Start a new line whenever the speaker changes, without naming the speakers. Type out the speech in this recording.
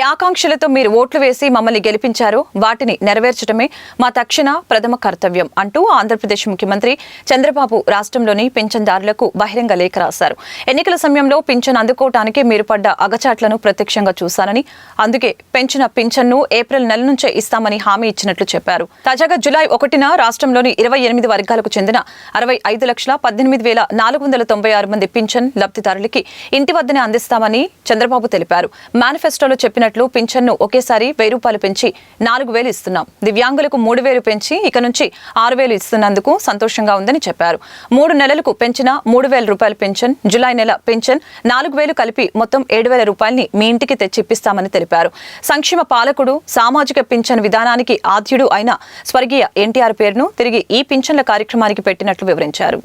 ఆకాంక్షలతో మీరు ఓట్లు వేసి మమ్మల్ని గెలిపించారో వాటిని నెరవేర్చడమే మా తక్షణ ప్రథమ కర్తవ్యం అంటూ ఆంధ్రప్రదేశ్ ముఖ్యమంత్రి చంద్రబాబు రాష్ట్రంలోని పింఛన్దారులకు బహిరంగ లేఖ రాశారు. ఎన్నికల సమయంలో పింఛన్ అందుకోవటానికి మీరు పడ్డ అగచాట్లను ప్రత్యక్షంగా చూశానని, అందుకే పెంచిన పింఛన్ను ఏప్రిల్ నెల నుంచే ఇస్తామని హామీ ఇచ్చినట్లు చెప్పారు. తాజాగా జూలై 1న రాష్ట్రంలోని 28 వర్గాలకు చెందిన 65,18,496 మంది పింఛన్ లబ్ధిదారులకి ఇంటి వద్దనే అందిస్తామని చంద్రబాబు తెలిపారు. మేనిఫెస్టోలో చెప్పినట్లు పింఛన్ను ఒకేసారి 1,000 రూపాయలు పెంచి 4,000 ఇస్తున్నాం. దివ్యాంగులకు 3,000 పెంచి ఇక నుంచి 6,000 ఇస్తున్నందుకు సంతోషంగా ఉందని చెప్పారు. 3 నెలలకు పెంచిన 3,000 రూపాయల పెన్షన్, జులై నెల పెన్షన్ 4,000 కలిపి మొత్తం 7,000 రూపాయలని మీ ఇంటికి తెచ్చిప్పిస్తామని తెలిపారు. సంక్షేమ పాలకుడు, సామాజిక పింఛన్ విధానానికి ఆద్యుడు అయిన స్వర్గీయ ఎన్టీఆర్ పేరును తిరిగి ఈ పింఛన్ల కార్యక్రమానికి పెట్టినట్లు వివరించారు.